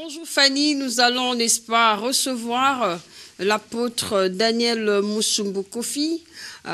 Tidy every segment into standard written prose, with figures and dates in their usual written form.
Bonjour Fanny, nous allons, n'est-ce pas, recevoir l'apôtre Daniel Musumbu Kofi.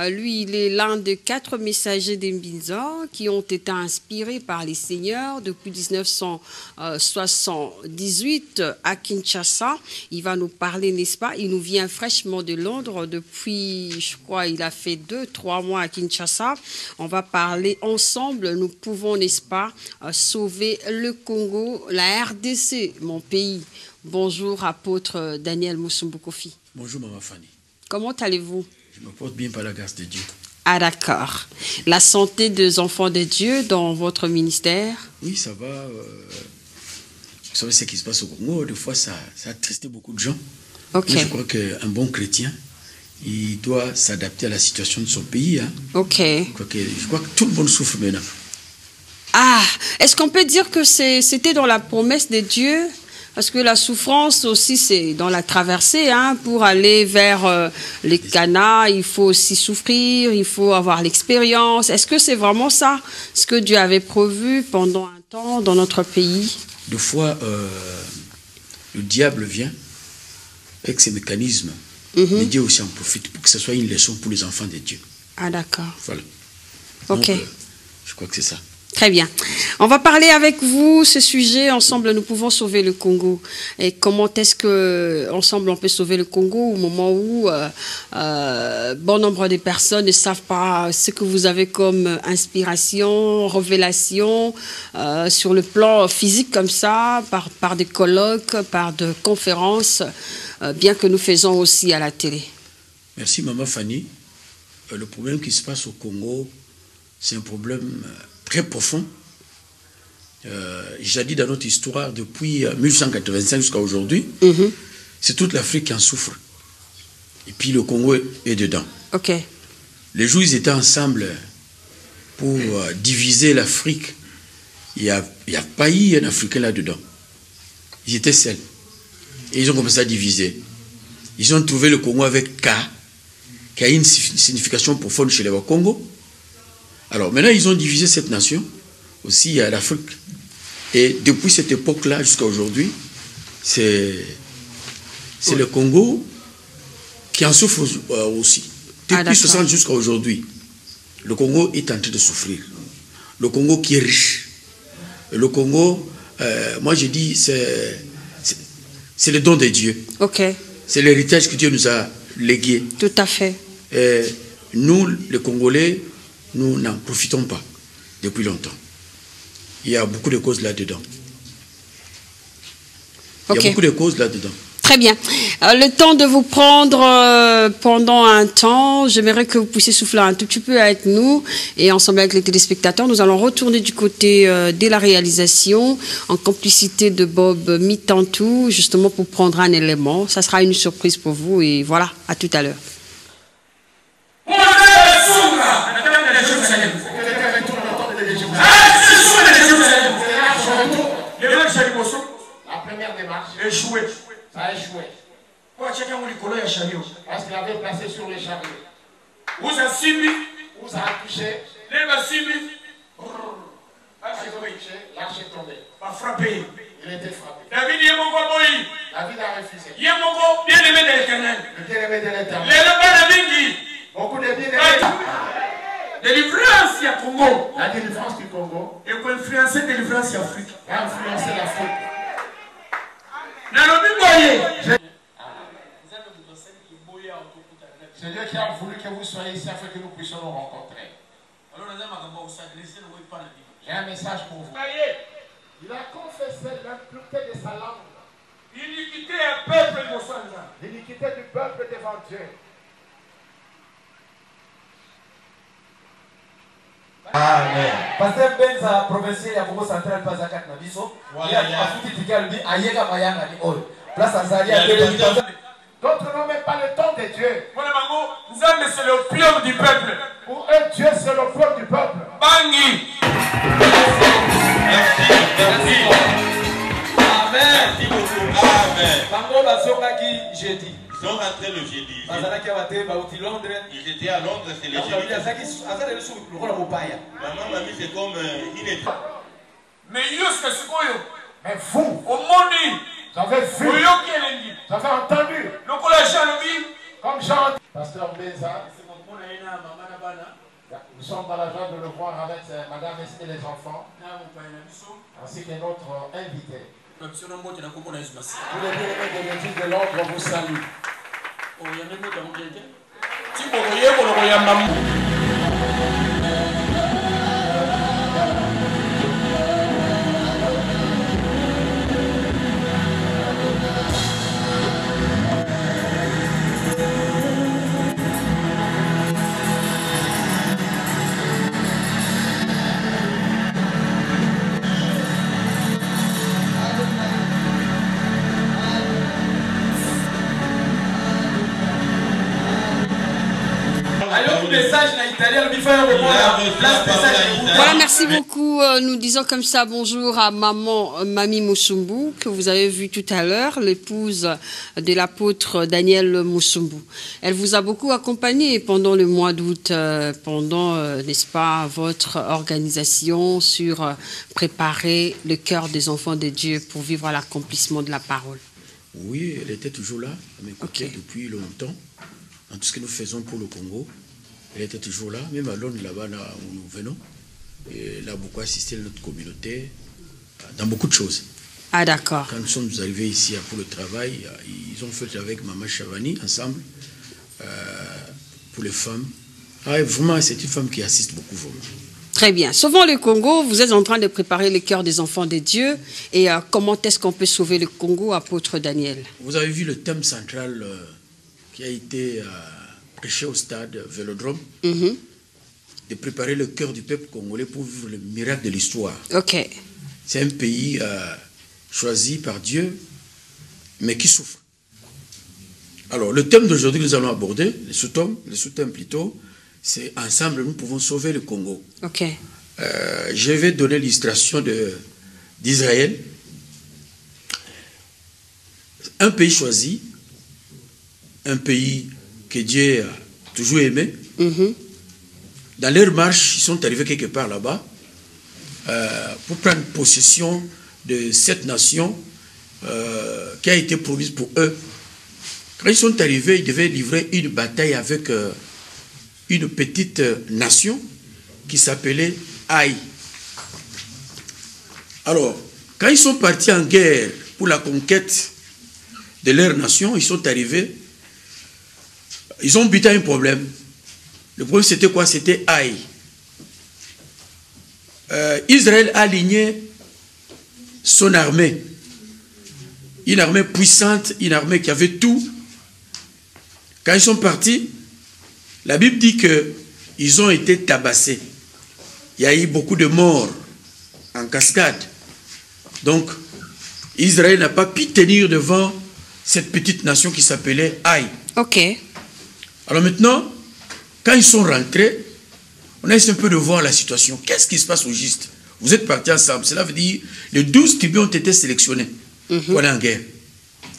Lui, il est l'un des 4 messagers d'Mbinza qui ont été inspirés par les seigneurs depuis 1978 à Kinshasa. Il va nous parler, n'est-ce pas? Il nous vient fraîchement de Londres depuis, je crois, il a fait 2-3 mois à Kinshasa. On va parler ensemble. Nous pouvons, n'est-ce pas, sauver le Congo, la RDC, mon pays. Bonjour, apôtre Daniel Musumbu Kofi. Bonjour, maman Fanny. Comment allez-vous? Je me porte bien par la grâce de Dieu. Ah d'accord. La santé des enfants de Dieu dans votre ministère? Oui, ça va. Vous savez ce qui se passe au Congo, des fois ça a tristé beaucoup de gens. Ok. Moi, je crois qu'un bon chrétien, il doit s'adapter à la situation de son pays. Hein. Ok. Je crois que tout le monde souffre maintenant. Ah, est-ce qu'on peut dire que c'était dans la promesse de Dieu? Parce que la souffrance aussi, c'est dans la traversée. Hein, pour aller vers les Cana, il faut aussi souffrir, il faut avoir l'expérience. Est-ce que c'est vraiment ça, ce que Dieu avait prévu pendant un temps dans notre pays? Des fois, le diable vient avec ses mécanismes. Mais Dieu aussi en profite pour que ce soit une leçon pour les enfants de Dieu. Ah d'accord. Voilà. Ok. Donc, je crois que c'est ça. Très bien. On va parler avec vous ce sujet. Ensemble, nous pouvons sauver le Congo. Et comment est-ce que ensemble on peut sauver le Congo au moment où bon nombre de personnes ne savent pas ce que vous avez comme inspiration, révélation sur le plan physique comme ça, par des colloques, par des conférences, bien que nous faisons aussi à la télé. Merci, maman Fanny. Le problème qui se passe au Congo, c'est un problème très profond. J'ai dit dans notre histoire, depuis 1885 jusqu'à aujourd'hui, c'est toute l'Afrique qui en souffre. Et puis le Congo est dedans. Ok. Les jours, ils étaient ensemble pour diviser l'Afrique. Il n'y a pas eu un Africain là-dedans. Ils étaient seuls. Et ils ont commencé à diviser. Ils ont trouvé le Congo avec K, qui a une signification profonde chez les Congo. Alors maintenant, ils ont divisé cette nation aussi à l'Afrique. Et depuis cette époque-là jusqu'à aujourd'hui, c'est le Congo qui en souffre aussi. Depuis 60 jusqu'à aujourd'hui, le Congo est en train de souffrir. Le Congo qui est riche. Le Congo, moi je dis, c'est le don de Dieu. Ok. C'est l'héritage que Dieu nous a légué. Tout à fait. Et nous, les Congolais, nous n'en profitons pas depuis longtemps. Il y a beaucoup de causes là-dedans. Il y a beaucoup de causes là-dedans. Très bien. Le temps de vous prendre pendant un temps, j'aimerais que vous puissiez souffler un tout petit peu avec nous et ensemble avec les téléspectateurs. Nous allons retourner du côté de la réalisation en complicité de Bob Mitantou, justement pour prendre un élément. Ça sera une surprise pour vous et voilà, à tout à l'heure. La première démarche échoué. Ça a échoué. Parce qu'il avait placé sur les chariots. Où ça a touché. L'arche est tombée. Il était frappé. David a refusé. Le bien-aimé de l'Éternel. Beaucoup de bien-aimés. Délivrance à Congo. La délivrance du Congo. Et pour influencer la délivrance à l'Afrique. Va influencer l'Afrique. C'est Dieu qui a voulu que vous soyez ici afin que nous puissions nous rencontrer. J'ai un message pour vous. Il a confessé l'impureté de sa langue. L'iniquité du peuple devant Dieu. Amen. Pasteur Benza, provincial ya Congo Central paza kat na biso. Ya afuti tikal bi ayeka mayanga ni oil. Place Azalia D'autres n'ont même pas le temps de Dieu. C'est l'opium du peuple. Pour eux, Dieu c'est l'opium du peuple. Bangi. Merci. Amen. Merci beaucoup. Amen. Bango bazongaki jeudi. Ils sont rentrés le jeudi. Ils étaient à Londres, c'est le jeudi. Maman m'a mis, c'est comme une étoile. Mais vous, au monde, J'avais vu. J'avais entendu. Comme Jean. Pasteur Benza. Nous sommes dans la joie de le voir avec madame et les enfants. Ainsi que notre invité. Tous les bien-aimés de l'église de Londres vous saluent. Voilà, merci beaucoup. Nous disons comme ça bonjour à Mamie Musumbu, que vous avez vu tout à l'heure, l'épouse de l'apôtre Daniel Musumbu. Elle vous a beaucoup accompagné pendant le mois d'août, n'est-ce pas, votre organisation sur préparer le cœur des enfants de Dieu pour vivre à l'accomplissement de la parole. Oui, elle était toujours là, à mes côtés depuis longtemps, dans tout ce que nous faisons pour le Congo. Elle était toujours là, même à Londres, là-bas, là où nous venons. Et elle a beaucoup assisté à notre communauté, dans beaucoup de choses. Ah, d'accord. Quand nous sommes arrivés ici pour le travail, ils ont fait avec Maman Chavani, ensemble, pour les femmes. Ah, vraiment, c'est une femme qui assiste beaucoup, vraiment. Très bien. Sauvons le Congo, vous êtes en train de préparer le cœur des enfants de Dieu. Et comment est-ce qu'on peut sauver le Congo, apôtre Daniel? Vous avez vu le thème central qui a été prêché au stade Vélodrome, de préparer le cœur du peuple congolais pour vivre le miracle de l'histoire. Ok. C'est un pays choisi par Dieu, mais qui souffre. Alors, le thème d'aujourd'hui que nous allons aborder, le sous-thème plutôt, c'est « Ensemble, nous pouvons sauver le Congo ». Ok. Je vais donner l'illustration d'Israël. Un pays choisi, un pays que Dieu a toujours aimé. Dans leur marche, ils sont arrivés quelque part là-bas pour prendre possession de cette nation qui a été promise pour eux. Quand ils sont arrivés, ils devaient livrer une bataille avec une petite nation qui s'appelait Haï. Alors, quand ils sont partis en guerre pour la conquête de leur nation, ils sont arrivés, ils ont buté un problème. Le problème, c'était quoi? C'était Haï. Israël a aligné son armée. Une armée puissante, une armée qui avait tout. Quand ils sont partis, la Bible dit qu'ils ont été tabassés. Il y a eu beaucoup de morts en cascade. Donc, Israël n'a pas pu tenir devant cette petite nation qui s'appelait Haï. Ok. Alors maintenant, quand ils sont rentrés, on a essayé un peu de voir la situation. Qu'est-ce qui se passe au juste? Vous êtes partis ensemble. Cela veut dire les 12 tribus ont été sélectionnés pour aller en guerre.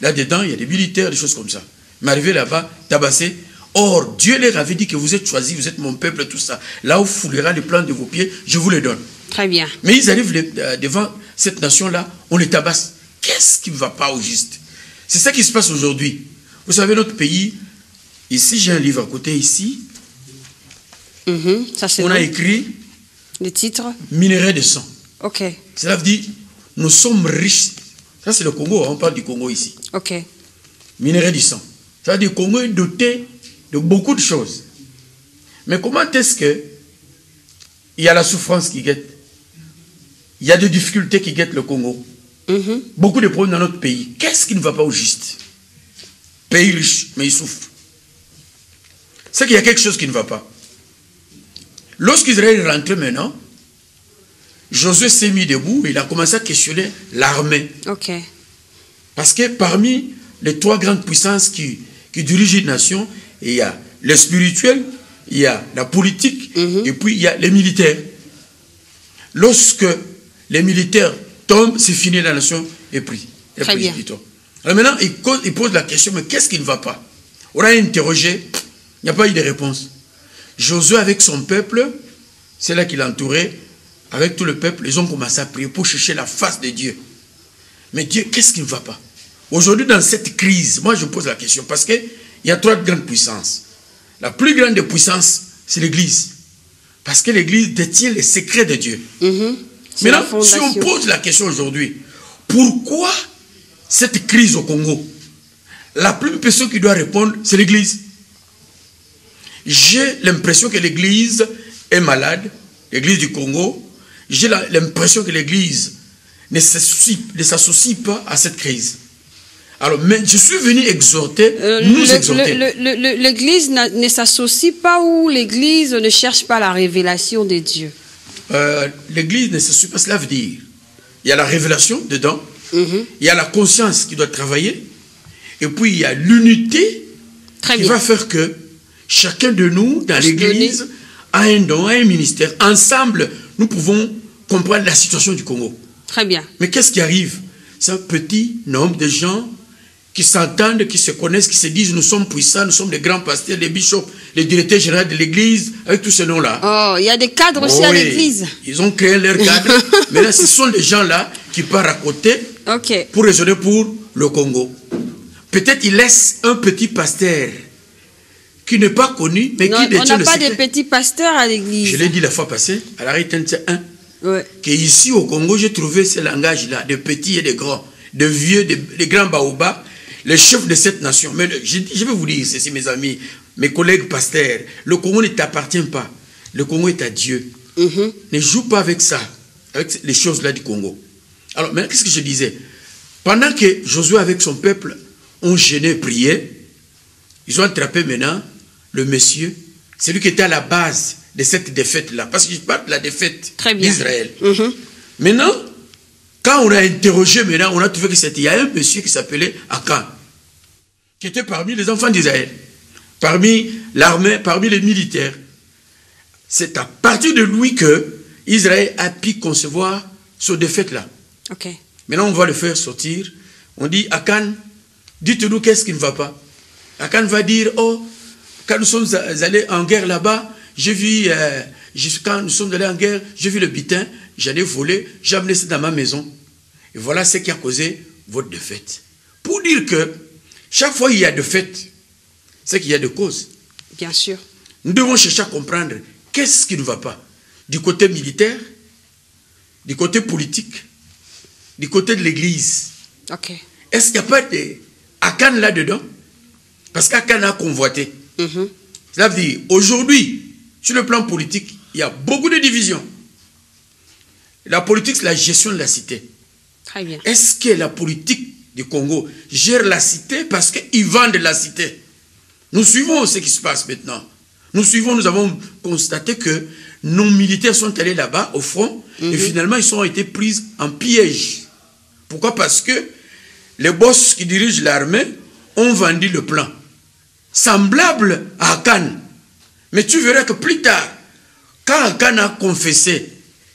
Là-dedans, il y a des militaires, des choses comme ça. Mais arrivé là-bas, tabassés. Or, Dieu leur avait dit que vous êtes choisis, vous êtes mon peuple, tout ça. Là où foulera les plans de vos pieds, je vous les donne. Très bien. Mais ils arrivent devant cette nation-là, on les tabasse. Qu'est-ce qui ne va pas au juste? C'est ça qui se passe aujourd'hui. Vous savez, notre pays, ici, j'ai un livre à côté, ici. Ça, on a écrit le titre Minerai de sang. Ok. Cela veut dire, nous sommes riches. Ça, c'est le Congo, on parle du Congo ici. Ok. Minerai du sang. Ça veut dire, le Congo est doté de beaucoup de choses. Mais comment est-ce que il y a la souffrance qui guette? Il y a des difficultés qui guettent le Congo. Beaucoup de problèmes dans notre pays. Qu'est-ce qui ne va pas au juste? Pays riche, mais il souffre. C'est qu'il y a quelque chose qui ne va pas. Lorsqu'Israël est rentré maintenant, Josué s'est mis debout, il a commencé à questionner l'armée. Ok. Parce que parmi les 3 grandes puissances qui dirigent une nation, il y a le spirituel, il y a la politique, et puis il y a les militaires. Lorsque les militaires tombent, c'est fini, la nation est prise. Très bien. Alors maintenant, il pose la question, mais qu'est-ce qui ne va pas? On a interrogé, il n'y a pas eu de réponse. Josué avec son peuple, c'est là qu'il l'entourait, avec tout le peuple, ils ont commencé à prier pour chercher la face de Dieu. Mais Dieu, qu'est-ce qui ne va pas? Aujourd'hui, dans cette crise, moi je pose la question parce qu'il y a 3 grandes puissances. La plus grande des puissances, c'est l'Église. Parce que l'Église détient les secrets de Dieu. Maintenant, si on pose la question aujourd'hui, pourquoi cette crise au Congo? La première personne qui doit répondre, c'est l'Église. J'ai l'impression que l'Église est malade, l'Église du Congo. J'ai l'impression que l'Église ne s'associe pas à cette crise. Alors, mais je suis venu exhorter, nous exhorter. L'Église ne s'associe pas ou l'Église ne cherche pas la révélation de Dieu? L'Église ne s'associe pas, cela veut dire, il y a la révélation dedans, il y a la conscience qui doit travailler, et puis il y a l'unité qui va faire que chacun de nous, dans l'Église, a un don, a un ministère. Ensemble, nous pouvons comprendre la situation du Congo. Très bien. Mais qu'est-ce qui arrive? C'est un petit nombre de gens qui s'entendent, qui se connaissent, qui se disent nous sommes puissants, nous sommes les grands pasteurs, les bishops, les directeurs généraux de l'Église, avec tous ces noms-là. Oh, il y a des cadres aussi à l'Église. Ils ont créé leur cadre. Mais là, ce sont les gens-là qui partent à côté pour raisonner pour le Congo. Peut-être ils laissent un petit pasteur qui n'est pas connu, mais qui détient le secret. On n'a pas de petits pasteurs à l'Église. Je l'ai dit la fois passée, à la réalité, que ici au Congo, j'ai trouvé ce langage-là, de petits et de grands, de vieux, de grands baobabs, les chefs de cette nation. Mais je vais vous dire ceci, mes amis, mes collègues pasteurs, le Congo ne t'appartient pas. Le Congo est à Dieu. Ne joue pas avec ça, avec les choses-là du Congo. Alors, maintenant, qu'est-ce que je disais? Pendant que Josué avec son peuple ont gêné, prié, ils ont attrapé maintenant le monsieur, celui qui était à la base de cette défaite-là. Parce que je parle de la défaite d'Israël. Maintenant, quand on a interrogé, maintenant, on a trouvé qu'il y a un monsieur qui s'appelait Akan, qui était parmi les enfants d'Israël, parmi l'armée, parmi les militaires. C'est à partir de lui que Israël a pu concevoir cette défaite-là. Maintenant, on va le faire sortir. On dit, Akan, dites-nous qu'est-ce qui ne va pas. Akan va dire, oh, quand nous sommes allés en guerre là-bas, j'ai vu, quand nous sommes allés en guerre, j'ai vu le butin, j'en ai volé, j'ai amené ça dans ma maison. Et voilà ce qui a causé votre défaite. Pour dire que chaque fois qu'il y a défaite, c'est qu'il y a des causes. Bien sûr. Nous devons chercher à comprendre qu'est-ce qui ne va pas. Du côté militaire, du côté politique, du côté de l'Église. Est-ce qu'il n'y a pas d'Akan là-dedans? Parce qu'Akan a convoité. Cela veut dire, aujourd'hui, sur le plan politique, il y a beaucoup de divisions. La politique, c'est la gestion de la cité. Très bien. Est-ce que la politique du Congo gère la cité parce qu'ils vendent la cité? Nous suivons ce qui se passe maintenant. Nous avons constaté que nos militaires sont allés là-bas, au front, et finalement, ils ont été pris en piège. Pourquoi? Parce que les boss qui dirigent l'armée ont vendu le plan, semblable à Akan. Mais tu verras que plus tard, quand Akan a confessé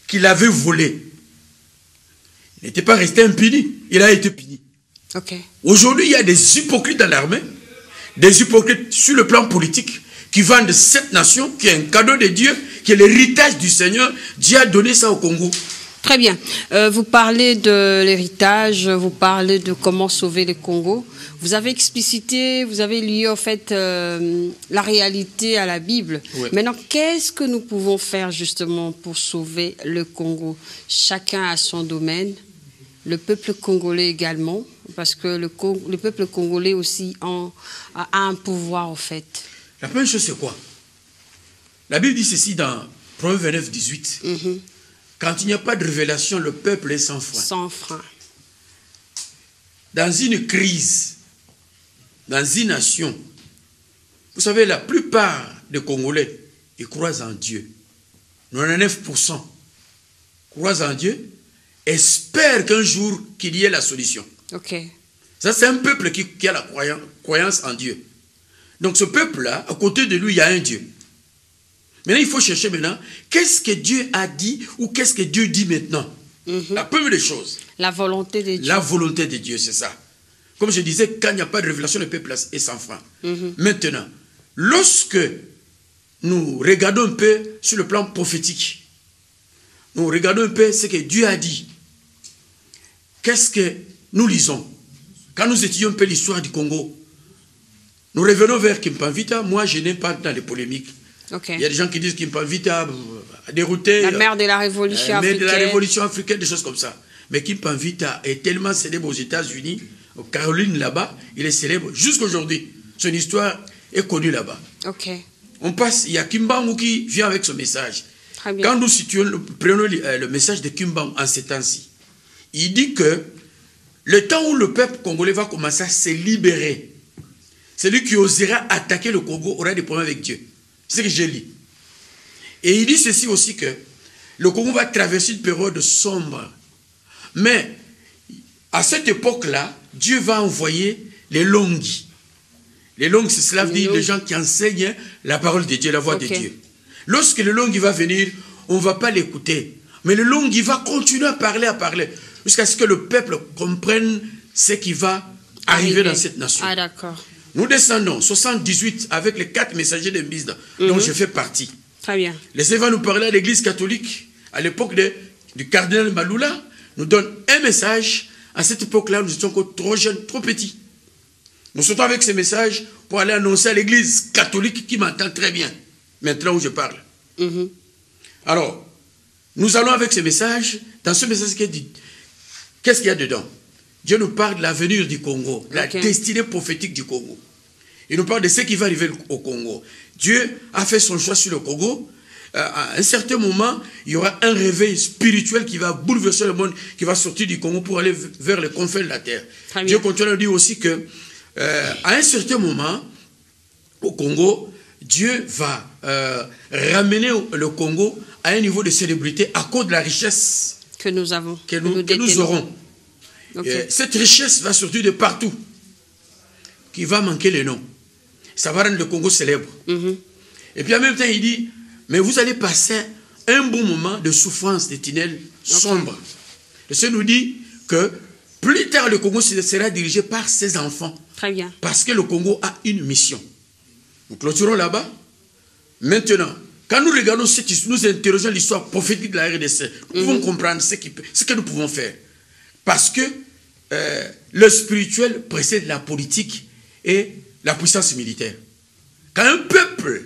qu'il avait volé, il n'était pas resté impuni, il a été puni. Aujourd'hui, il y a des hypocrites dans l'armée, des hypocrites sur le plan politique, qui vendent cette nation, qui est un cadeau de Dieu, qui est l'héritage du Seigneur. Dieu a donné ça au Congo. Très bien. Vous parlez de l'héritage, vous parlez de comment sauver le Congo. Vous avez explicité, vous avez lié en fait la réalité à la Bible. Maintenant, qu'est-ce que nous pouvons faire justement pour sauver le Congo? Chacun a son domaine, le peuple congolais également, parce que le peuple congolais aussi a un pouvoir en fait. La première chose, c'est quoi? La Bible dit ceci dans Proverbe 29, 18. Quand il n'y a pas de révélation, le peuple est sans frein. Sans frein. Dans une crise, dans une nation, vous savez, la plupart des Congolais, ils croient en Dieu. 99% croient en Dieu, espèrent qu'un jour qu'il y ait la solution. Ça, c'est un peuple qui a la croyance en Dieu. Donc ce peuple-là, à côté de lui, il y a un Dieu. Maintenant, il faut chercher maintenant, qu'est-ce que Dieu a dit ou qu'est-ce que Dieu dit maintenant? La première des choses. La volonté de Dieu. La volonté de Dieu, c'est ça. Comme je disais, quand il n'y a pas de révélation, le peuple est sans frein. Maintenant, lorsque nous regardons un peu sur le plan prophétique, nous regardons un peu ce que Dieu a dit, qu'est-ce que nous lisons? Quand nous étudions un peu l'histoire du Congo, nous revenons vers Kimpavita. Moi, je n'aime pas dans les polémiques. Okay. Il y a des gens qui disent Kimpavita a dérouté. La mère de la révolution africaine. De la révolution africaine, des choses comme ça. Mais Kimpavita est tellement célèbre aux États-Unis, aux Carolines là-bas, il est célèbre jusqu'aujourd'hui. Son histoire est connue là-bas. Okay. On passe, il y a Kimbangu qui vient avec ce message. Très bien. Quand nous prenons le message de Kimbangu en ces temps-ci, il dit que le temps où le peuple congolais va commencer à se libérer, celui qui osera attaquer le Congo aura des problèmes avec Dieu. C'est ce que j'ai lu. Et il dit ceci aussi que le Congo va traverser une période sombre. Mais à cette époque-là, Dieu va envoyer les longues. Les longues, c'est cela veut dire les gens qui enseignent la parole de Dieu, la voix de Dieu. Lorsque le longue va venir, on ne va pas l'écouter. Mais le longue, il va continuer à parler, jusqu'à ce que le peuple comprenne ce qui va arriver dans cette nation. Ah, d'accord. Nous descendons, 78, avec les 4 messagers de Mbizda, dont je fais partie. Très bien. Les évêques nous parlaient à l'église catholique, à l'époque du cardinal Malula, nous donne un message. À cette époque-là, nous étions encore trop jeunes, trop petits. Nous sortons avec ces messages pour aller annoncer à l'église catholique qui m'entend très bien, maintenant où je parle. Alors, nous allons avec ces messages. Dans ce message, qu'est-ce qu'il y a dedans? Dieu nous parle de l'avenir du Congo, la destinée prophétique du Congo. Il nous parle de ce qui va arriver au Congo. Dieu a fait son choix sur le Congo. À un certain moment, il y aura un réveil spirituel qui va bouleverser le monde, qui va sortir du Congo pour aller vers les confins de la terre. Dieu continue à dire aussi que à un certain moment, au Congo, Dieu va ramener le Congo à un niveau de célébrité à cause de la richesse que nous avons, que nous aurons. Cette richesse va sortir de partout, qui va manquer le nom. Ça va rendre le Congo célèbre. Et puis en même temps, il dit, mais vous allez passer un bon moment de souffrance, de tunnels sombres. Le Seigneur nous dit que plus tard, le Congo sera dirigé par ses enfants. Très bien. Parce que le Congo a une mission. Nous clôturons là-bas. Maintenant, quand nous regardons cette histoire, nous interrogeons l'histoire prophétique de la RDC, nous pouvons comprendre ce que nous pouvons faire. Parce que le spirituel précède la politique et la puissance militaire. Quand un peuple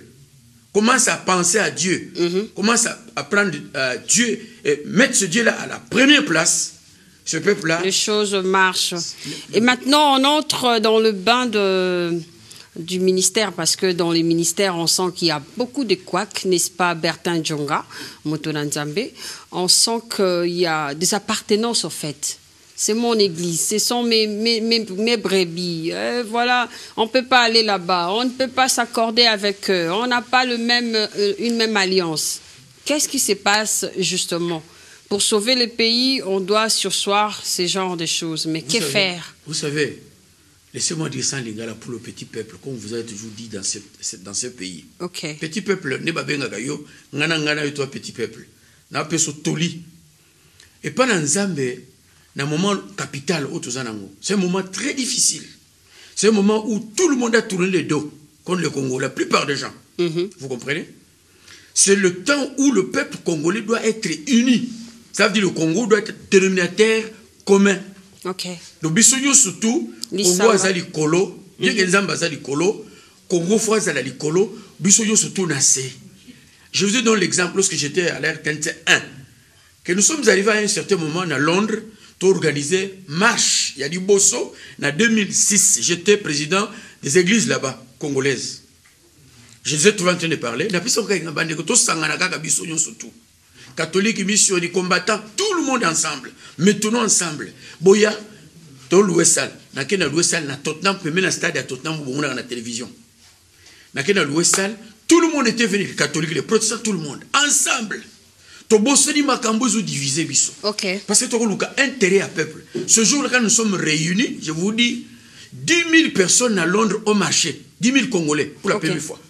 commence à penser à Dieu, commence à prendre Dieu et mettre ce Dieu-là à la première place, ce peuple-là... Les choses marchent. Et maintenant, on entre dans le bain du ministère, parce que dans les ministères, on sent qu'il y a beaucoup de couacs, n'est-ce pas, Bertin Djonga, Motona Nzambe. On sent qu'il y a des appartenances, en fait. C'est mon église, ce sont mes brebis. Voilà, on ne peut pas aller là-bas, on ne peut pas s'accorder avec eux, on n'a pas une même alliance. Qu'est-ce qui se passe, justement? Pour sauver le pays, on doit surseoir ce genre de choses. Mais que faire? Vous savez, laissez-moi dire ça, les gars, pour le petit peuple, comme vous avez toujours dit dans ce pays. Petit peuple, ne babenga gayo, ngana et toi petit peuple. Na peso toli. Et pas dans Nzambe, dans un moment capital, c'est un moment très difficile. C'est un moment où tout le monde a tourné le dos contre le Congo, la plupart des gens. Vous comprenez? C'est le temps où le peuple congolais doit être uni. Ça veut dire que le Congo doit être dénominateur commun. Le bisogno surtout, Congo azali kolo, bien que Nzamba azali kolo, Congo fois azali kolo, bisogno surtout nassé. Je vous ai donné l'exemple lorsque j'étais à l'RTNT 1, que nous sommes arrivés à un certain moment à Londres pour organiser marche. Il y a du Bosso. En 2006, j'étais président des églises là-bas, congolaises. Je les ai trouvés en train de parler. Catholiques, missionnaires, combattants, tout le monde ensemble. Mettons ensemble. Boya, dans l'Ouessal. Dans l'Ouessal, dans Tottenham, même dans le stade à Tottenham, on a la télévision. Dans l'Ouessal, tout le monde était venu, les catholiques, les protestants, tout le monde. Ensemble. Parce que tu as intérêt à peuple. Ce jour-là, quand nous sommes réunis, je vous dis, 10 000 personnes à Londres ont marché. 10 000 Congolais, pour la première fois.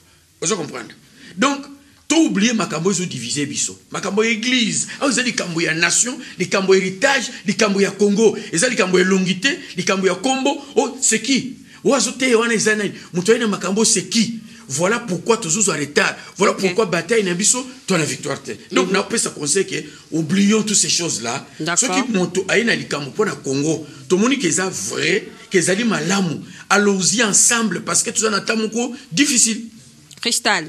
Vous comprenez? Donc, tu as oublié Makambo ils ont divisé Bisso. Makambo église. Vous avez dit Kambo ya nation, les Kambo héritage, les Kambo ya Congo. Vous avez dit Kambo ya longité, les Kambo ya combo. Oh, c'est qui? Makambo c'est qui? Voilà pourquoi toujours en retard. Voilà pourquoi bataille n'a biso, toi la victoire. Donc, on a fait ce conseil que oublions toutes ces choses-là. Ceux qui montent à Inalikambo pour le Congo, tout le monde qui est vrai, que zali malamu. Allons-y ensemble parce que tout ça n'a difficile. Cristal.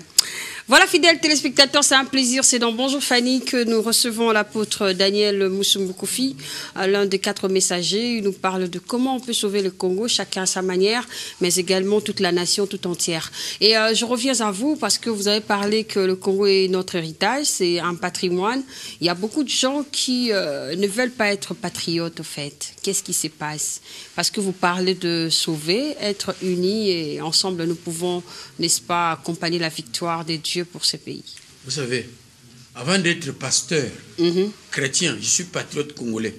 Voilà, fidèles téléspectateurs, c'est un plaisir. C'est dans Bonjour Fanny que nous recevons l'apôtre Daniel Moussoumbou-Koufi, l'un des 4 messagers. Il nous parle de comment on peut sauver le Congo, chacun à sa manière, mais également toute la nation tout entière. Et je reviens à vous parce que vous avez parlé que le Congo est notre héritage, c'est un patrimoine. Il y a beaucoup de gens qui ne veulent pas être patriotes, au fait. Qu'est-ce qui se passe? Parce que vous parlez de sauver, être unis et ensemble nous pouvons, n'est-ce pas, accompagner la victoire des dieux pour ce pays. Vous savez, avant d'être pasteur chrétien, je suis patriote congolais.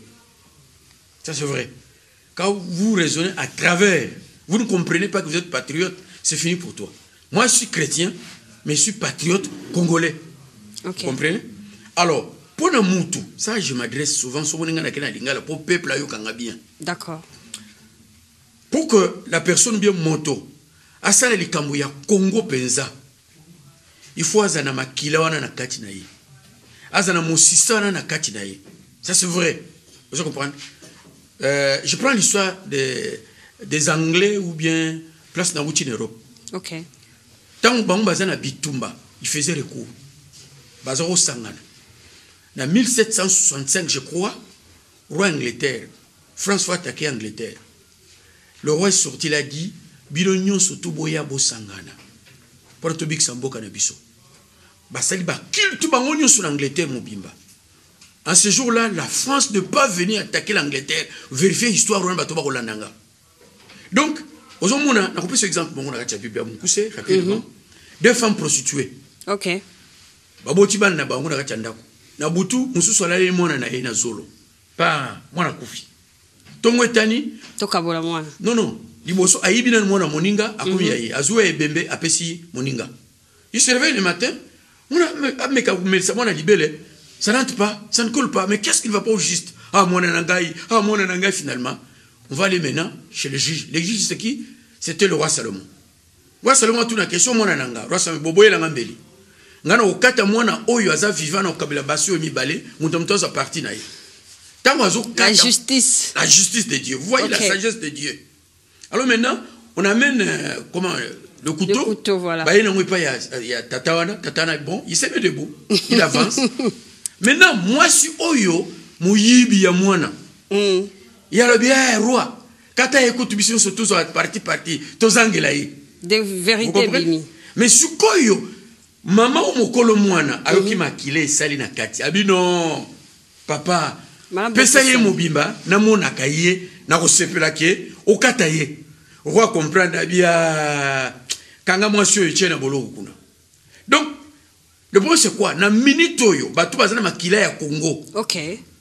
Ça c'est vrai. Quand vous raisonnez à travers, vous ne comprenez pas que vous êtes patriote, c'est fini pour toi. Moi je suis chrétien, mais je suis patriote congolais. Okay. Vous comprenez? Alors, pour le Moutou, ça je m'adresse souvent pour le peuple bien. D'accord. Pour que la personne bien moto, à ça les Kambouya Congo penza. Il faut azana makila wana na kati na ye. Azana mosisa wana na kati na ye. Ça c'est vrai. Vous comprenez? Je prends l'histoire des Anglais ou bien place na wuti en Europe. OK. Tant bango bazana bitumba, ils faisaient recours. Bazaro sangana. En 1765 je crois, roi Angleterre, François attaqué Angleterre. Le roi est sorti, il a dit bilonyon soto boya bo sangana. Pour to big samboka na biso. Basali ba kill tout bango nyon sur l'Angleterre mobimba. En ce jour-là, la France ne peut pas venir attaquer l'Angleterre, vérifier l'histoire de bato ba kolandanga. Donc, ozomona, na kopesa exemple bongo na katia Biblia mukuse rapidement. 2 femmes prostituées. OK. Baboti ban na bango na katia ndako. Na butu mususu alali mona na ye na zolo. Pa mwana kufi. Tongo etani tokabola mwana. Non non, liboso ayibi na mwana moninga akomi yaye azuwa ebembe apesi moninga. Il se réveille le matin, mwana libele, ça n'entre pas, ça ne colle pas, mais qu'est-ce qui ne va pas au juste? Ah mwana nangai finalement. On va aller maintenant chez le juge. Le juge c'est qui? C'était le roi Salomon. Le roi Salomon a tout la question mwana nanga, roi Salomon boboye la ngambeli. Ngana okata mwana oyo aza vivant na okabila basi o mibale, mutamto za parti na ye. La justice. La justice de Dieu. Vous voyez la sagesse de Dieu. Alors maintenant, on amène comment le couteau. Le couteau, voilà. Bah, il y a Tatana, bon, il s'est mis debout. Il avance. Maintenant, moi, si Oyo, Mouyibi ya mwana. Il y a le bien roi. Quand tu écoutes, tu es tous parti, tous angelaï. De vérité, Bini. Mais si Koyo, maman ou mokolo mwana, ayoki makile sali na kati. Abi non, papa. Pesa ye mobimba na mona kaye na kosepela ke okata ye roi comprendre bia kanga mwasi oyo tshena boloko kuna. Donc le problème c'est quoi? Na minute oyo batu bazana makila ya Congo. OK.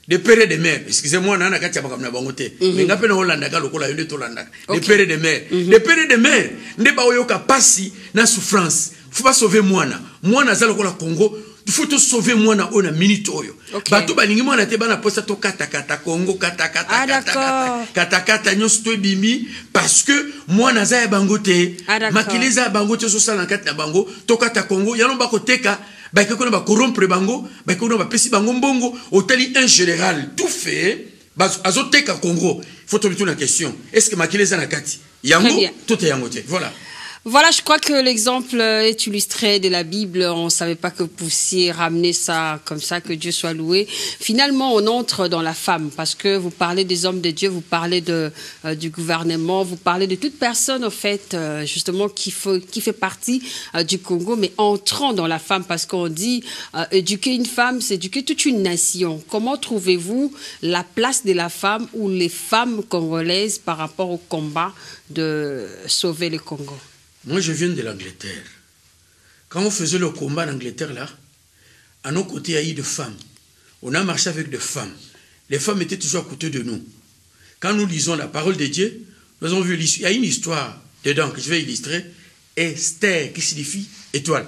De père et de mère, excusez-moi na kati ya makamna bango te. Mais ngape na Hollanda ka lokola yonde to landa. De père et de mère. De père et de mère nde ba oyo ka pasi na souffrance. Faut pas sauver mwana. Mwana za lokola Congo. Il faut te sauver moi na ona minute oyo. Bato balingi moi na te bana posa to kata Congo kata nyonso to bimi parce que moi na za ya bango te makileza ya bango te so sala na kati na bango to kata Congo yano ba koteka ba ke kona ba corrompre bango ba ke kona ba pesi bango mbongo hôtel en général tout fait azoteka Congo. Il faut te poser la question, est-ce que makileza na kati yango tout est yango te? Voilà. Voilà, je crois que l'exemple est illustré de la Bible. On ne savait pas que vous puissiez ramener ça comme ça, que Dieu soit loué. Finalement, on entre dans la femme parce que vous parlez des hommes de Dieu, vous parlez du gouvernement, vous parlez de toute personne, en fait, justement, qui fait partie du Congo, mais entrant dans la femme parce qu'on dit éduquer une femme, c'est éduquer toute une nation. Comment trouvez-vous la place de la femme ou les femmes congolaises par rapport au combat de sauver le Congo? Moi, je viens de l'Angleterre. Quand on faisait le combat en Angleterre, là, à nos côtés, il y a eu des femmes. On a marché avec des femmes. Les femmes étaient toujours à côté de nous. Quand nous lisons la parole de Dieu, nous avons vu, il y a une histoire dedans que je vais illustrer. Esther, qui signifie étoile.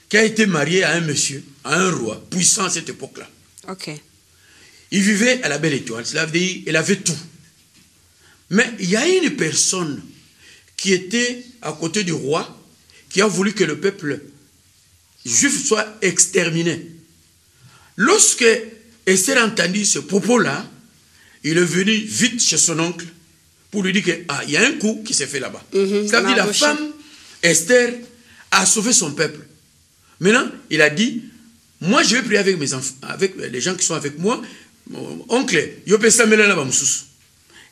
Qui a été mariée à un monsieur, à un roi, puissant à cette époque-là. OK. Il vivait à la belle étoile. Cela veut dire qu'il avait tout. Mais il y a une personne qui était à côté du roi, qui a voulu que le peuple juif soit exterminé. Lorsque Esther a entendu ce propos-là, il est venu vite chez son oncle pour lui dire qu'il y a un coup qui s'est fait là-bas. Ça veut dire la femme, Esther, a sauvé son peuple. Maintenant, il a dit, moi je vais prier avec mes enfants, avec les gens qui sont avec moi. Mon oncle,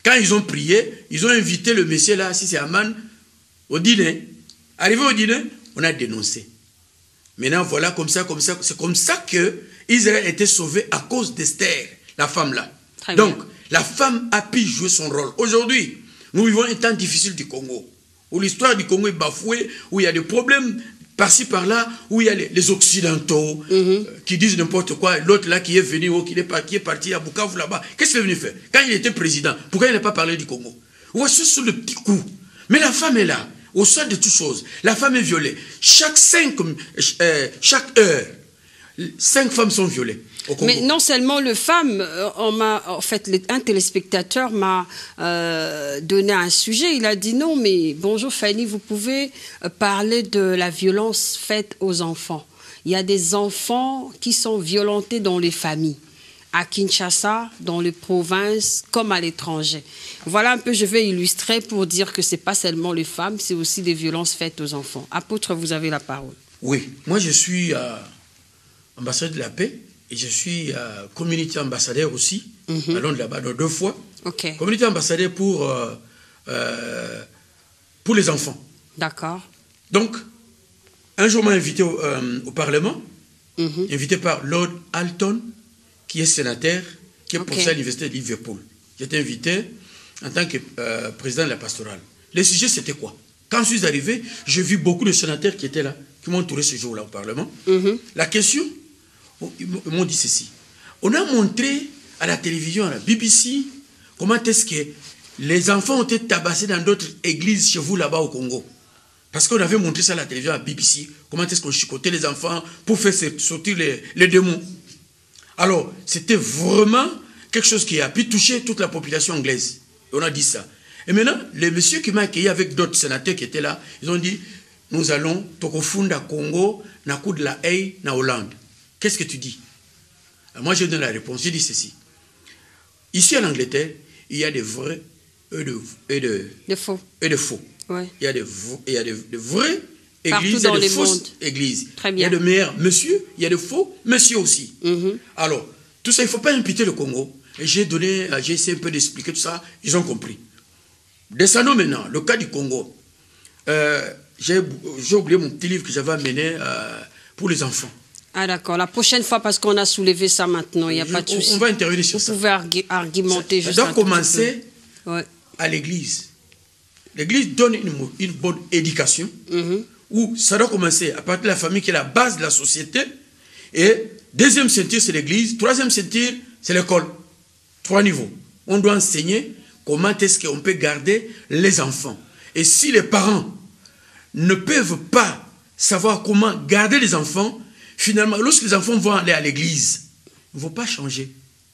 quand ils ont prié, ils ont invité le monsieur là, si c'est Aman, au dîner. Arrivé au dîner, on a dénoncé. Maintenant, voilà, comme ça, c'est comme ça que Israël était sauvé à cause d'Esther, la femme là. Donc, la femme a pu jouer son rôle. Aujourd'hui, nous vivons un temps difficile du Congo, où l'histoire du Congo est bafouée, où il y a des problèmes par-ci, par-là, où il y a les Occidentaux qui disent n'importe quoi. L'autre là qui est venu, qui est parti à Bukavu là-bas. Qu'est-ce qu'il est venu faire? Quand il était président, pourquoi il n'a pas parlé du Congo? Voici sur le petit coup. Mais la femme est là, au sein de toutes choses. La femme est violée. Chaque heure, 5 femmes sont violées. Mais non seulement le femme, en fait, un téléspectateur m'a donné un sujet. Il a dit non, mais bonjour Fanny, vous pouvez parler de la violence faite aux enfants. Il y a des enfants qui sont violentés dans les familles, à Kinshasa, dans les provinces, comme à l'étranger. Voilà un peu, je vais illustrer pour dire que ce n'est pas seulement les femmes, c'est aussi des violences faites aux enfants. Apôtre, vous avez la parole. Oui, moi je suis ambassadeur de la paix. Et je suis community ambassadeur aussi, à Londres là-bas, 2 fois. Community ambassadeur pour les enfants. D'accord. Donc, un jour, on m'a invité au Parlement, invité par Lord Alton, qui est sénateur, qui est professeur à l'université de Liverpool. J'étais invité en tant que président de la pastorale. Le sujet, c'était quoi? Quand je suis arrivé, j'ai vu beaucoup de sénateurs qui étaient là, qui m'ont entouré ce jour-là au Parlement. La question... Ils m'ont dit ceci. On a montré à la télévision, à la BBC, comment est-ce que les enfants ont été tabassés dans d'autres églises chez vous là-bas au Congo. Parce qu'on avait montré ça à la télévision, à la BBC, comment est-ce qu'on chicotait les enfants pour faire sortir les démons. Alors, c'était vraiment quelque chose qui a pu toucher toute la population anglaise. Et on a dit ça. Et maintenant, les messieurs qui m'ont accueilli avec d'autres sénateurs qui étaient là, ils ont dit, nous allons, Tokofunda Congo, na coup de la haie, na Hollande. Qu'est-ce que tu dis? Alors moi, je donne la réponse. Je dis ceci. Ici, en Angleterre, il y a des vrais et de faux. Ouais. Il y a des vraies églises et de fausses églises. Très bien. Il y a de meilleurs monsieur, il y a de faux monsieur aussi. Alors, tout ça, il ne faut pas imputer le Congo. Et j'ai essayé un peu d'expliquer tout ça. Ils ont compris. Descendons maintenant. Le cas du Congo. J'ai oublié mon petit livre que j'avais amené pour les enfants. Ah d'accord, la prochaine fois, parce qu'on a soulevé ça maintenant, il n'y a pas de souci. On va intervenir sur ça. Vous pouvez argumenter juste un peu. Ça doit commencer à l'église. L'église donne une bonne éducation, où ça doit commencer à partir de la famille qui est la base de la société. Et deuxième ceinture, c'est l'église. Troisième ceinture, c'est l'école. 3 niveaux. On doit enseigner comment est-ce qu'on peut garder les enfants. Et si les parents ne peuvent pas savoir comment garder les enfants, finalement, lorsque les enfants vont aller à l'église, ils ne vont pas changer.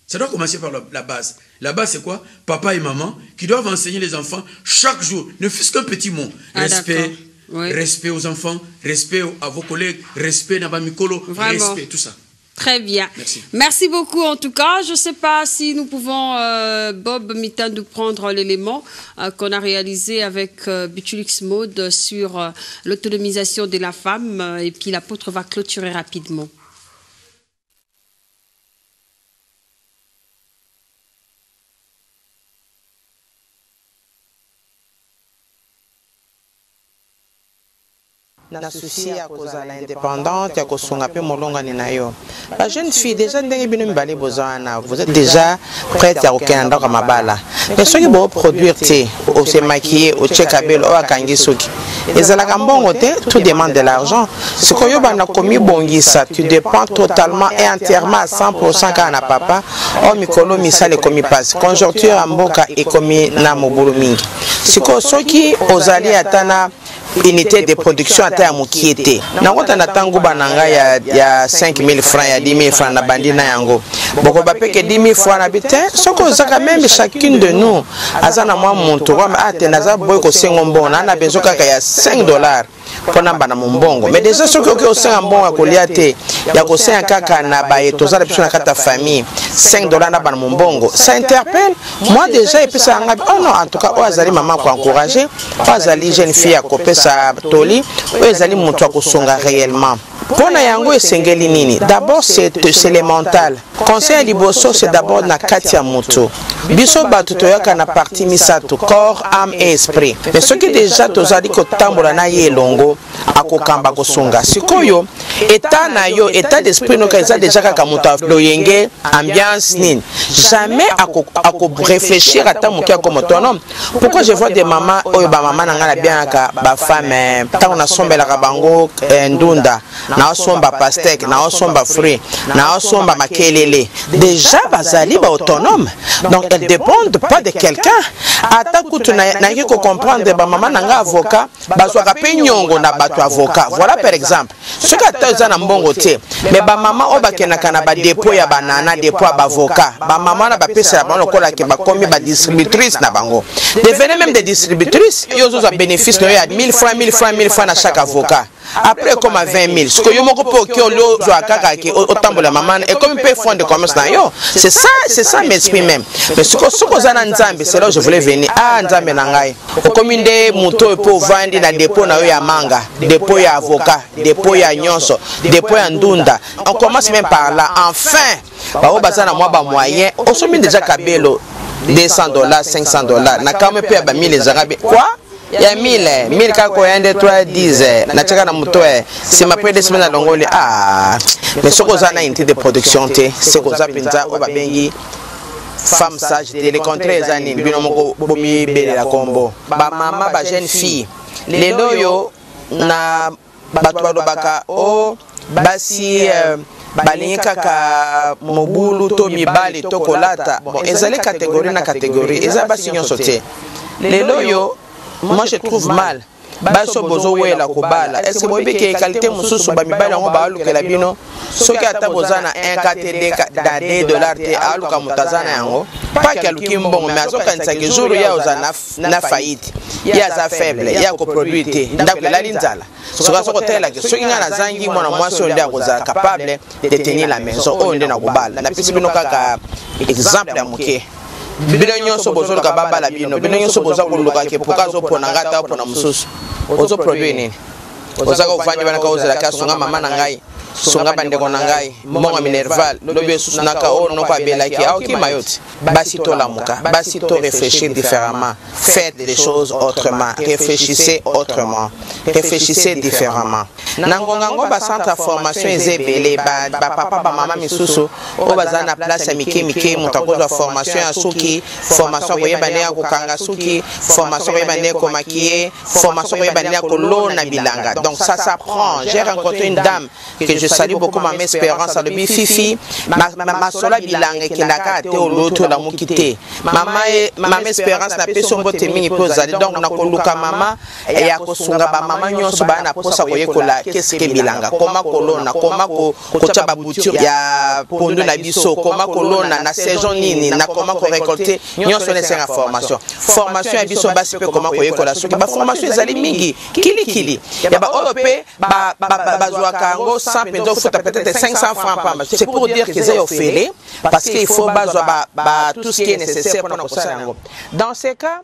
Ça doit commencer par la base. La base, c'est quoi? Papa et maman qui doivent enseigner les enfants chaque jour, ne fût-ce qu'un petit mot. Respect, respect aux enfants, respect à vos collègues, respect à Mikolo, respect, tout ça. Très bien. Merci. Merci beaucoup en tout cas. Je ne sais pas si nous pouvons, Bob Mitandou, prendre l'élément qu'on a réalisé avec Butulix Mode sur l'autonomisation de la femme et puis l'apôtre va clôturer rapidement. na souci ya kozala indépendante ya kosunga pe molongani na yo. La jeune fille déjà ndenge bino mibale bozana, vous êtes déjà prête à kokenda ndako mabala. Mais soki bo produire te, o se maquiller, o check belle o akangi soki. Ezalaka mbongo te, tout demande de l'argent. Ce que yo bana komi bongisa, tu dépends totalement et entièrement à 100% kana papa, o mikolo misale komi passe. Conjoncture mboka ekomi na mobulu mingi. Siko soki ozali atana unité de production ata ya mokie te nakota na ntango bananga ya 5000 francs ya 10 000 francs na bandi na yango boko bapeke 10 000 francs na bite soko ozaka même chacune de nous aza na mwa muntu kwa ate naza boy ko sengo mbona na bezo kaka ya $5 pona bana mbongo mais déjà soko ke osenga mbongo akolia te ya ko senga kaka na baye tozala biso na kata famille $5 na bana mbongo ça interpelle moi déjà et puis ça oh non en tout cas azali maman ko encourager azali jeune fille à kopesa toli azali muntu akosonga réellement pona yango esengeli nini d'abord c'est le mental conseil liboso c'est d'abord na kati ya mutu biso bato toyoka na partie misato corps âme et esprit mais ce qui déjà tozali kotambola na ye longo akokamba kosunga sikoyo état na yo état d'esprit no kaza déjà kaka mutu loyenge ambiance nini jamais ako réfléchir ata muki comme autonome pourquoi je vois des mamans oyo ba mama na ngala bien ka ba femme tant on a sombela ka bango ndunda na osomba pastèque na osomba fruit na osomba makelele déjà bazali ba autonome donc elles dépendent pas de quelqu'un ata kutu na yiko comprendre ba mama na nga avocat bazwaka pe nyongo na bato avocat voilà par exemple ce que ata na mbongo te mais ba mama o bakenaka na ba dépôt ya banana dépôt ya ba avocat ba mama na ba pesa ya bango kola ke ba komi ba distributrice na bango devenez même des distributrices yo zo za bénéfice no ya 1000 francs 1000 francs 1000 francs na chaque avocat après comme à 20 000 ce que yo moko po ki olo zo akaka ki otambola maman et comme peut fond de commerce na yo c'est ça m'esprit même mais ce que soko za na nzambe c'est là où je voulais venir nzambe na ngai comme inde muto po vandi na dépôt na yo ya manga dépôt ya avocat dépôt ya nyonso dépôt ya ndunda on commence même par là enfin ba o bazana moi ba moyen on somme déjà kabelo $200 $500 na kama pe ba 1000 zarabe quoi ya 1000 kako yande 310 na chaka na mutoe sima près de semaine longoli mais soko za na unité de production te soko za pinza o ba bengi femme sage de les contrées années bino moko bomi bele la combo ba mama ba jeune fille lelo yo na batwa do baka o basi balingi kaka mobulu to mibali to kolata bon ezali catégorie na catégorie eza basi nyonso te lelo yo moi je trouve mal baso bozo wela kobala est-ce que boyebi ke qualité mususu ba mibali ngo ba alukela bino soki ata bozana 1 4 $2 te aluka mutazana yango pas que aluki mbongo mais azokanisa ke jour ya ozana na faillite ya za faible ya ko produire te ndako la linzala soka soko tela ke soki ngana zangi mwana mwasi onde akoza capable de tenir la maison onde na kobala na pisi bino kaka exemple ya moke bino nyonso bozo ka babala bino nyonso bozo koluka ke pokazo pona ngata pona mususu ozo produire nini ozaka ufanye bana ka ozela ka sunga mama na ngai sunga bandeko na ngai monga minerval lobe susunaka o no kwa belaki au ki mayoti basi to lamuka basi to réfléchir différemment faites les choses autrement réfléchissez autrement réfléchissez différemment nangonga ngo ba centre formation ezebele ba papa ba mama misusu o bazana place ya mike mutakoza formation ya suki formation ko yebane ya kokanga suki formation ko yebane ko maquiller formation ko yebane ko lona bilanga donc ça s'apprend j'ai rencontré une dame que je salue beaucoup ma espérance à le bififi ma sola bilanga qui n'a qu'à te l'autre la mukite ma espérance na peso mbote mingi pozali donc na koluka mama et ya kosunga ba mama nyonso ba na posa koyekola qu'est-ce que bilanga koma kolona koma ko chaba bouture ya pondu na biso koma kolona na saison nini na koma ko récolter nyonso ne senga formation ya biso basi pe koma koyekola soki ba formation ezali mingi kili ya ba europe ba zwaka ngo 100 peso peut-être 500 francs par mois. C'est pour dire qu'ils aient offert parce qu'il faut tout ce qui est nécessaire pour notre cerveau. Dans ces cas,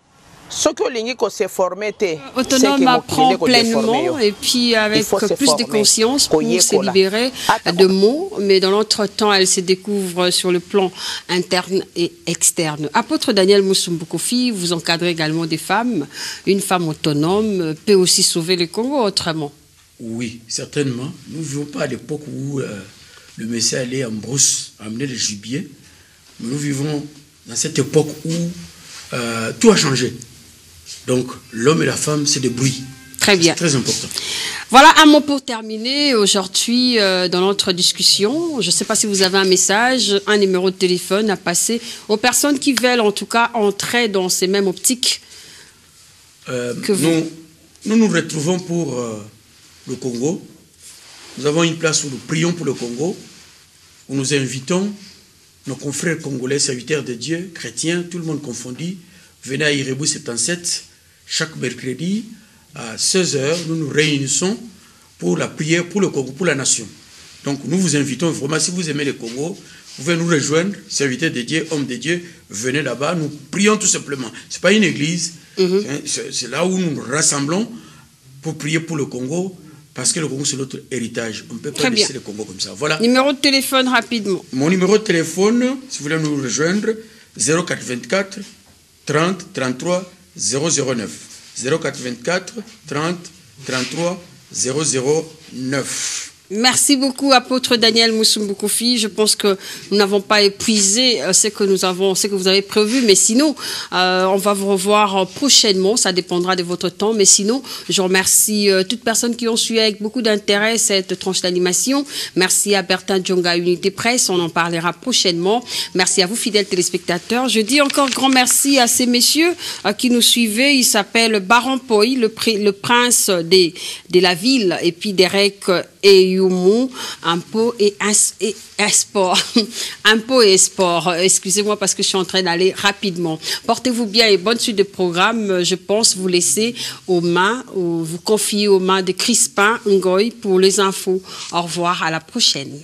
ce que l'Ingico s'est formé, autonome apprend pleinement et puis avec plus de conscience pour se libérer de mots, mais dans l'entretemps, elle se découvre sur le plan interne et externe. Apôtre Daniel Musumbukofi, vous encadrez également des femmes. Une femme autonome peut aussi sauver le Congo autrement. Oui, certainement. Nous ne vivons pas à l'époque où le Messie allait en brousse amener le gibier. Mais nous vivons dans cette époque où tout a changé. Donc, l'homme et la femme, c'est des bruits. Très bien. C'est très important. Voilà un mot pour terminer aujourd'hui dans notre discussion. Je ne sais pas si vous avez un message, un numéro de téléphone à passer aux personnes qui veulent en tout cas entrer dans ces mêmes optiques que vous. nous nous retrouvons pour le Congo. Nous avons une place où nous prions pour le Congo, où nous invitons nos confrères congolais, serviteurs de Dieu, chrétiens, tout le monde confondu. Venez à Irebu 77, chaque mercredi à 16h, nous nous réunissons pour la prière pour le Congo, pour la nation. Donc nous vous invitons vraiment, si vous aimez le Congo, vous pouvez nous rejoindre, serviteurs de Dieu, hommes de Dieu, venez là-bas, nous prions tout simplement. Ce n'est pas une église, c'est là où nous nous rassemblons pour prier pour le Congo, parce que le Congo c'est notre héritage. On ne peut pas laisser le Congo comme ça. Voilà. Numéro de téléphone rapidement. Mon numéro de téléphone, si vous voulez nous rejoindre, 0424 30 33 009. 0424 30 33 009. Merci beaucoup, apôtre Daniel Moussoumbou-Koufi. Je pense que nous n'avons pas épuisé ce que vous avez prévu, mais sinon, on va vous revoir prochainement. Ça dépendra de votre temps, mais sinon, je remercie toutes personnes qui ont suivi avec beaucoup d'intérêt cette tranche d'animation. Merci à Bertin Djonga, Unité Presse. On en parlera prochainement. Merci à vous, fidèles téléspectateurs. Je dis encore grand merci à ces messieurs qui nous suivaient. Ils s'appellent Baron Poi, le prince de la ville, et puis Derek et Youmou, Impo et Sport. Impo et Sport. Excusez-moi parce que je suis en train d'aller rapidement. Portez-vous bien et bonne suite de programme. Je pense vous laisser aux mains, vous confier aux mains de Crispin Ngoy pour les infos. Au revoir, à la prochaine.